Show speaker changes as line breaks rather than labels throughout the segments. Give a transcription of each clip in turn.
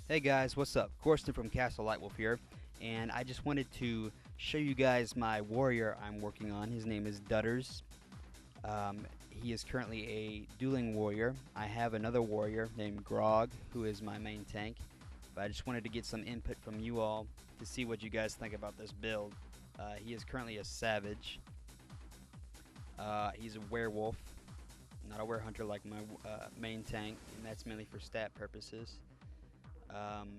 Hey guys, what's up? Corsten from Castle Lightwolf here, and I just wanted to show you guys my warrior I'm working on. His name is Dudderz. He is currently a dueling warrior. I have another warrior named Grog, who is my main tank, but I just wanted to get some input from you all to see what you guys think about this build. He is currently a savage. He's a werewolf, not a werehunter like my main tank, and that's mainly for stat purposes.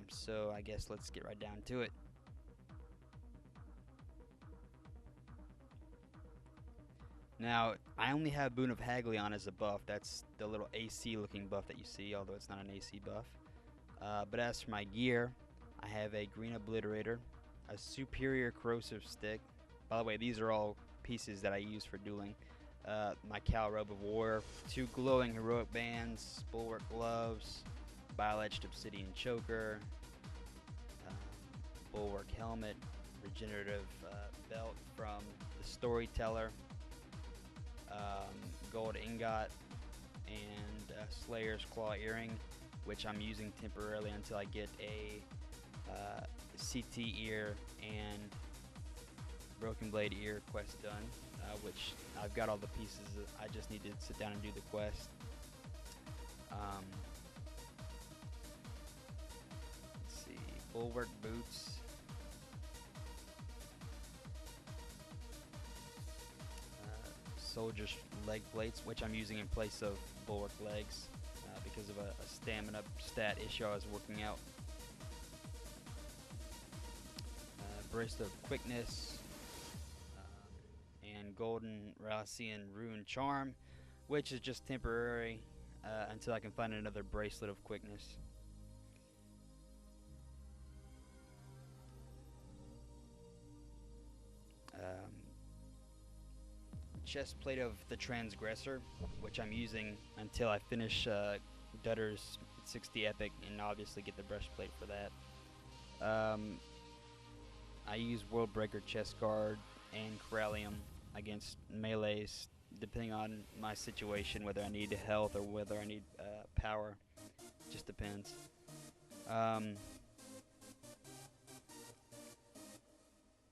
So I guess let's get right down to it. Now, I only have Boon of Hagley on as a buff. That's the little AC looking buff that you see, although it's not an AC buff. But as for my gear, I have a Green Obliterator, a Superior Corrosive Stick. By the way, these are all pieces that I use for dueling. My Cal Robe of War, 2 glowing heroic bands, Bulwark Gloves, Bile-Etched Obsidian Choker, Bulwark Helmet, Regenerative Belt from the Storyteller, Gold Ingot, and Slayer's Claw Earring, which I'm using temporarily until I get a CT Ear and Broken Blade Ear quest done, which I've got all the pieces. I just need to sit down and do the quest. Let's see, Bulwark Boots, Soldier's Leg Plates, which I'm using in place of Bulwark Legs because of a stamina stat issue I was working out. Bracelet of Quickness, and Golden Ralcian Rune Charm, which is just temporary until I can find another Bracelet of Quickness. Chestplate of the Transgressor, which I'm using until I finish Dudderz 60 Epic and obviously get the breastplate for that. I use Worldbreaker Chest Guard and Corellium against melees, depending on my situation, whether I need health or whether I need power. Just depends.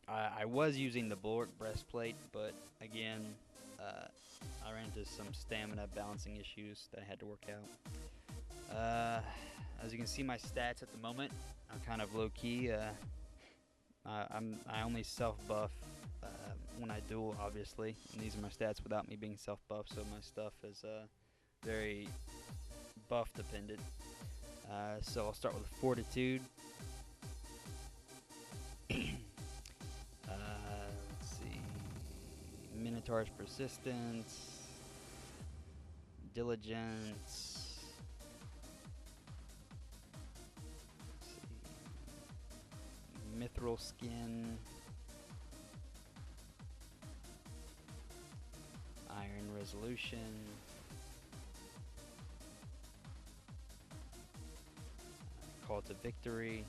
I was using the Bulwark breastplate, but again, I ran into some stamina balancing issues that I had to work out. As you can see, my stats at the moment, I'm kind of low key. I only self buff when I duel, obviously, and these are my stats without me being self buff, so my stuff is very buff dependent. So I'll start with Fortitude. Let's see, Minotaur's Persistence, Diligence, Mithril Skin, Iron Resolution, Call to Victory,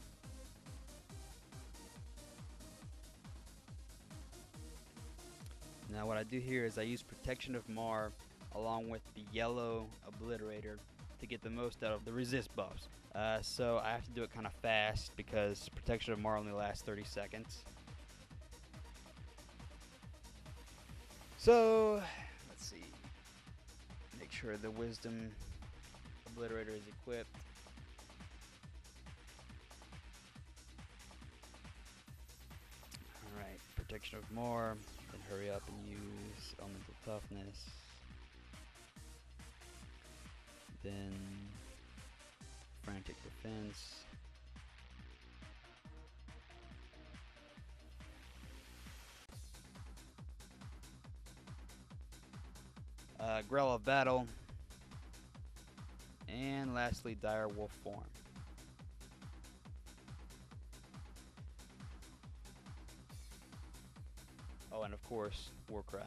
now what I do here is I use Protection of Mar along with the yellow Obliterator to get the most out of the resist buffs. So I have to do it kind of fast because Protection of Mar only lasts 30 seconds. So let's see, make sure the Wisdom Obliterator is equipped. Alright, Protection of Mar, then hurry up and use Elemental Toughness. Then Frantic Defense. Grell of Battle. And lastly, Dire Wolf Form. Oh, and of course, Warcry.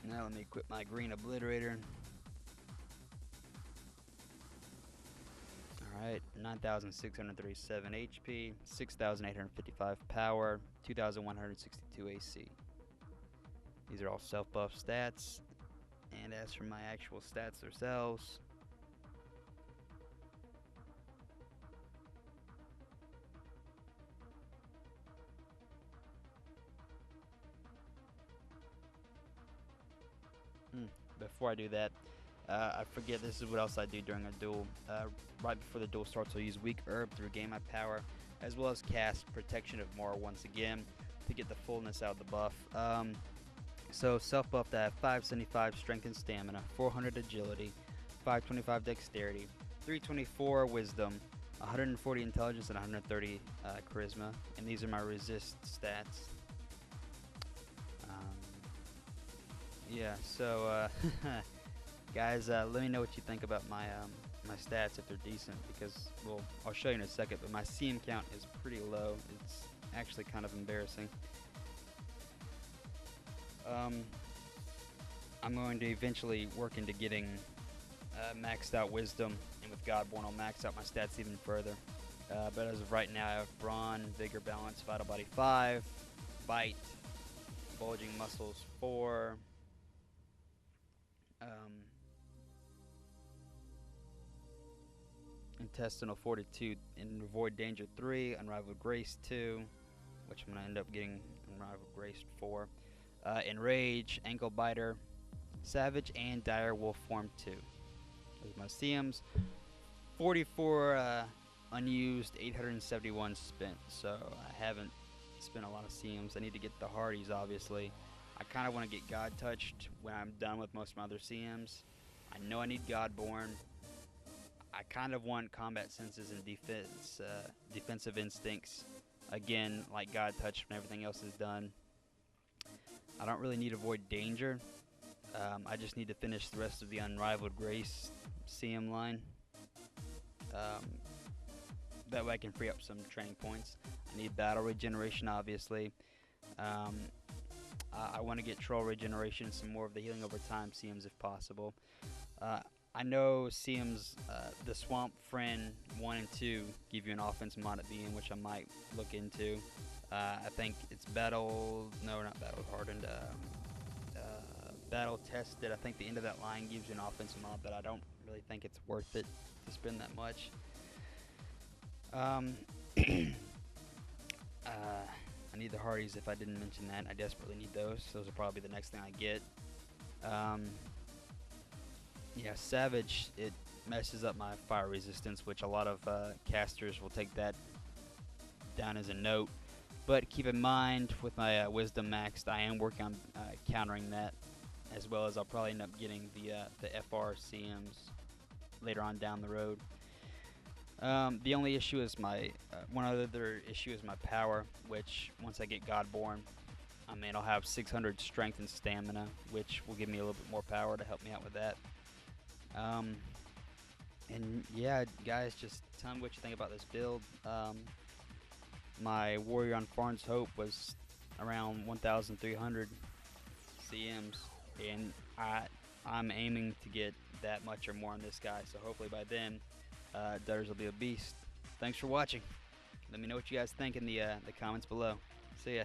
Now let me equip my Green Obliterator. Alright, 9,637 HP, 6,855 power, 2,162 AC. These are all self-buff stats, And as for my actual stats themselves, before I do that, I forget this is what else I do during a duel. Right before the duel starts, I'll use Weak Herb to regain my power, as well as cast Protection of Mora once again to get the fullness out of the buff. So self-buffed, I have 575 Strength and Stamina, 400 Agility, 525 Dexterity, 324 Wisdom, 140 Intelligence, and 130 Charisma. And these are my resist stats. Yeah, so guys, let me know what you think about my my stats, if they're decent, because, well, I'll show you in a second, but my CM count is pretty low. It's actually kind of embarrassing. I'm going to eventually work into getting maxed out Wisdom, and with Godborn I'll max out my stats even further. But as of right now, I have Brawn, Vigor, Balance, Vital Body 5, Bite, Bulging Muscles 4, Intestinal Fortitude and Avoid Danger 3, Unrivaled Grace 2, which I'm going to end up getting Unrivaled Grace 4, Enrage, Ankle Biter, Savage, and Dire Wolf Form 2. Those are my CMs. 44 unused, 871 spent, so I haven't spent a lot of CMs. I need to get the Hardies, obviously. I kind of want to get God Touched when I'm done with most of my other CMs. I know I need Godborn. I kind of want Combat Senses and Defensive Instincts again, like God Touched when everything else is done. I don't really need Avoid Danger. I just need to finish the rest of the Unrivaled Grace CM line. That way I can free up some training points. I need Battle Regeneration, obviously. I want to get Troll Regeneration and some more of the Healing Over Time CMs if possible. I know CMs, the Swamp Friend 1 and 2 give you an offense mod at the end, which I might look into. I think it's Battle Hardened, Battle Tested. I think the end of that line gives you an offensive mod, but I don't really think it's worth it to spend that much. I need the Hardies if I didn't mention that. I desperately need those. Those will probably be the next thing I get. Yeah, Savage, it messes up my fire resistance, which a lot of casters will take that down as a note. But keep in mind, with my Wisdom maxed, I am working on countering that, as well as I'll probably end up getting the FR CMs later on down the road. The only issue is one other issue is my power, which once I get Godborn, I mean, I'll have 600 strength and stamina, which will give me a little bit more power to help me out with that. And yeah, guys, just tell me what you think about this build. My Warrior on Farn's Hope was around 1,300 CMs, and I'm aiming to get that much or more on this guy, so hopefully by then Dudderz will be a beast. Thanks for watching. Let me know what you guys think in the comments below. See ya.